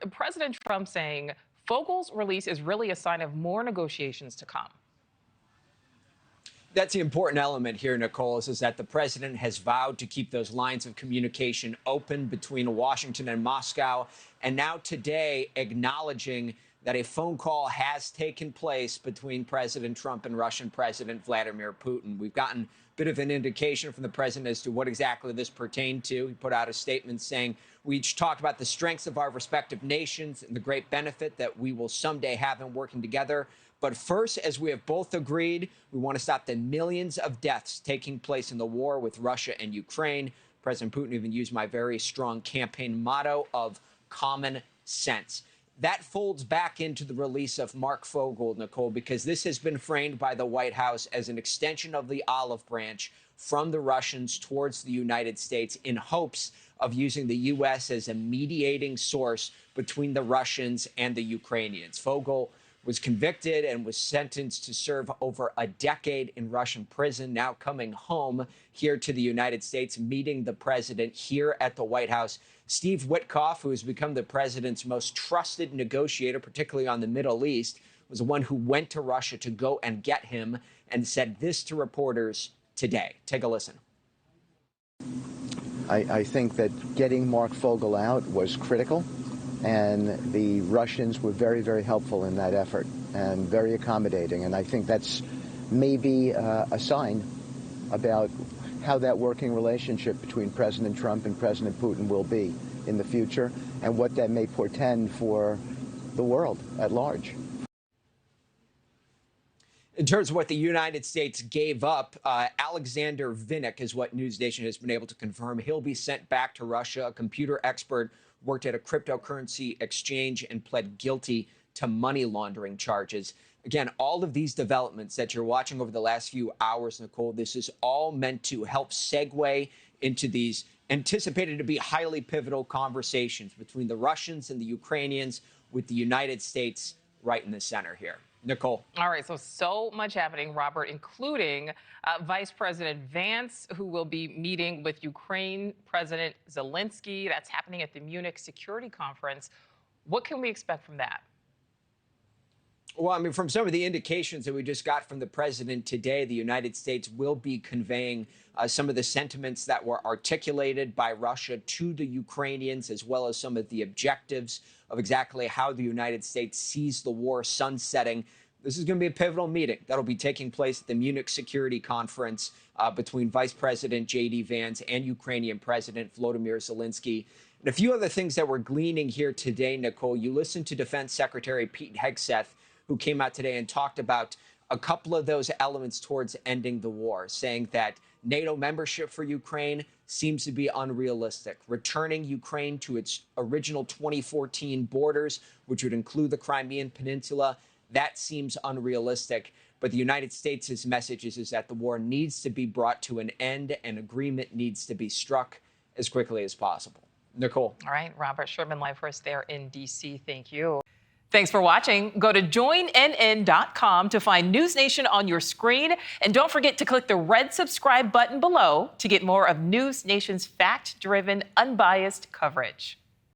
President Trump saying Fogel's release is really a sign of more negotiations to come. That's the important element here, Nichole, is that the president has vowed to keep those lines of communication open between Washington and Moscow, and now today acknowledging that a phone call has taken place between President Trump and Russian President Vladimir Putin. We've gotten a bit of an indication from the president as to what exactly this pertained to. He put out a statement saying, "We each talked about the strengths of our respective nations and the great benefit that we will someday have in working together. But first, as we have both agreed, we want to stop the millions of deaths taking place in the war with Russia and Ukraine." President Putin even used my very strong campaign motto of common sense. That folds back into the release of Marc Fogel, Nichole, because this has been framed by the White House as an extension of the olive branch from the Russians towards the United States in hopes of using the U.S. as a mediating source between the Russians and the Ukrainians. Fogel was convicted and was sentenced to serve over a decade in Russian prison, now coming home here to the United States, meeting the president here at the White House. Steve Witkoff, who has become the president's most trusted negotiator, particularly on the Middle East, was the one who went to Russia to go and get him and said this to reporters today. Take a listen. I think that getting Marc Fogel out was critical. And the Russians were very, very helpful in that effort and very accommodating. And I think that's maybe a sign about how that working relationship between President Trump and President Putin will be in the future and what that may portend for the world at large. In terms of what the United States gave up, Alexander Vinnick is what NewsNation has been able to confirm. He'll be sent back to Russia. A computer expert worked at a cryptocurrency exchange and pled guilty to money laundering charges. Again, all of these developments that you're watching over the last few hours, Nichole, this is all meant to help segue into these anticipated to be highly pivotal conversations between the Russians and the Ukrainians, with the United States right in the center here. Nichole. All right, so much happening, Robert, including Vice President Vance, who will be meeting with Ukraine President Zelensky. That's happening at the Munich Security Conference. What can we expect from that? Well, I mean, from some of the indications that we just got from the president today, the United States will be conveying some of the sentiments that were articulated by Russia to the Ukrainians, as well as some of the objectives of exactly how the United States sees the war sunsetting. This is going to be a pivotal meeting that'll be taking place at the Munich Security Conference between Vice President J.D. Vance and Ukrainian President Volodymyr Zelensky. And a few other things that we're gleaning here today, Nichole. You listened to Defense Secretary Pete Hegseth, who came out today and talked about a couple of those elements towards ending the war, saying that NATO membership for Ukraine seems to be unrealistic. Returning Ukraine to its original 2014 borders, which would include the Crimean Peninsula, that seems unrealistic. But the United States' message is that the war needs to be brought to an end and agreement needs to be struck as quickly as possible. Nichole. All right, Robert Sherman live for us there in D.C. Thank you. Thanks for watching. Go to joinnn.com to find NewsNation on your screen. And don't forget to click the red subscribe button below to get more of NewsNation's fact-driven, unbiased coverage.